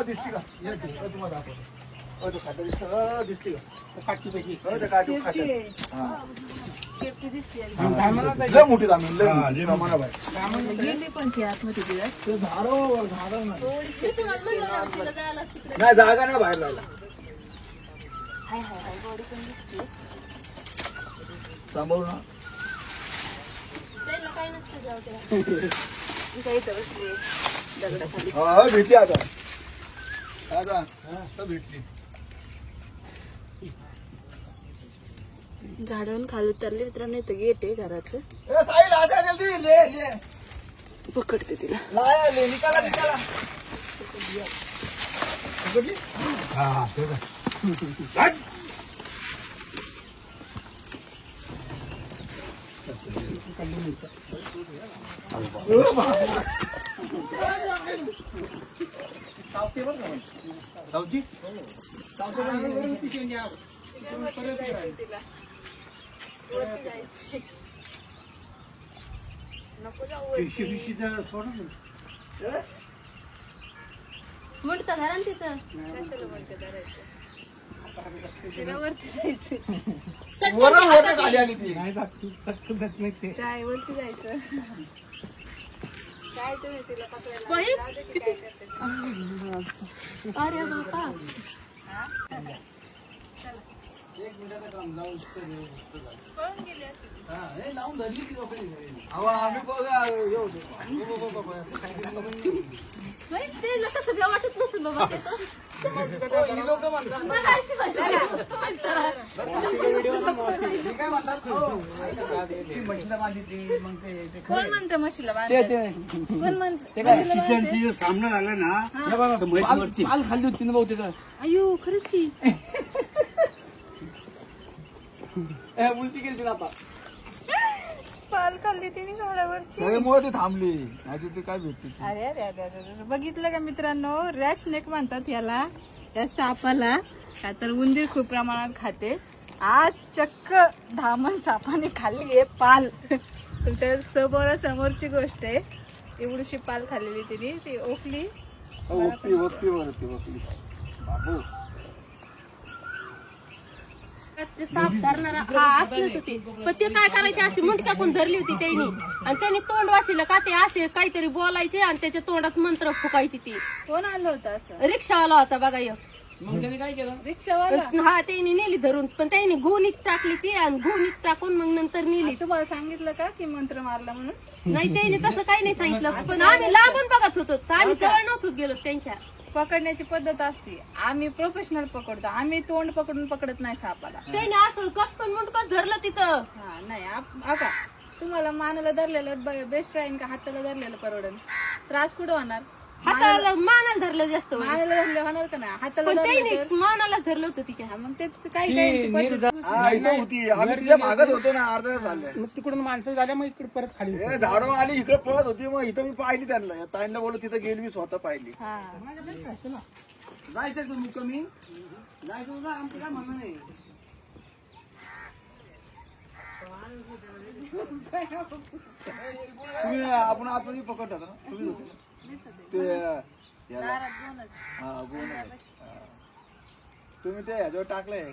दिसते का तुम्हाला दाखवतो तो खाटा दिसते का काठीपैकी मोठी नाही जागा नाही बाहेर लावला सांभाळू ना भेटली आता भेटली झाडावरून खाली उतरले मित्रांनो. इथं गेट आहे घराचं. पकडते तिला. म्हणता घरा तिचं कशाला म्हणते धरायचं तिला वरती जायचं काय वरती जायचं काय तुम्ही तिला पकडायला अरे बापा पळून गेले आम्ही बघा कसं वाटत नसेल बाबा कोण म्हणतं म्हशीला कोण म्हणतं सामना झाला ना पाल खाल्ली होती ना बहुतेक अयो खरंच की उलटी केली तिला आता पाल खाल्ली तिने झाडावरची त्यामुळे ती थांबली नाही ते काय भेटते अरे अरे अरे अरे बघितलं का मित्रांनो रॅट स्नेक म्हणतात याला त्या सापाला का तर उंदीर खूप प्रमाणात खाते. आज चक्क धामण सापाने खाल्ली आहे पाल. तुमच्या समोरची गोष्ट आहे. एवढीशी पाल खाल्लेली तिने ती ओकली बाबू साप धरणारा हा असलंच होते पण ते काय करायचे अशी मुंड टाकून धरली होती त्यांनी आणि त्यांनी तोंड वाशिलं का ते असे काहीतरी बोलायचे आणि त्याच्या तोंडात मंत्र फुकायची ती. कोण आलं होतं असं रिक्षावाला होता बघा एक. मग त्याने काय केलं रिक्षावाला हा त्यांनी नेली धरून पण त्यांनी गुणीत टाकली ती आणि गुणीत टाकून मग नंतर नेली. तुम्हाला सांगितलं का की मंत्र मारला म्हणून नाही त्यांनी तसं काही नाही सांगितलं पण आम्ही लांबून बघत होतो आम्ही जवळ नव्हतो गेलो त्यांच्या. पकडण्याची पद्धत असते. आम्ही प्रोफेशनल पकडतो. आम्ही तोंड पकडून पकडत नाही सापाला. त्याने असं कटकन मुंडकच धरलं तिचं. हा नाही आता तुम्हाला मानाला धरलेलं बेस्ट राहील का हाताला धरलेलं परवडन. त्रास कुठं होणार. हाताला मानाला धरलं जास्त मानाला धरलं होणार का नाही हाताला धरलं मानाला धरलं होतं तिच्या. मग तेच काही काही होती आम्ही तिच्या मागत होतो ना अर्धा तास झालं मग तिकडून माणसं झाल्या मग इकडे परत खाली झाडं आली इकडे पळत होती मग इथं मी पाहिली त्यांना ताईंना बोललो तिथं गेली मी स्वतः पाहिली. जायचं तुम्ही कमी जायचं आमचं काय म्हणणं नाही. तुम्ही आपण आतमध्ये पकडत होता ना तुम्ही होते ते हा तुम्ही ते ह्याच्यावर टाकलंय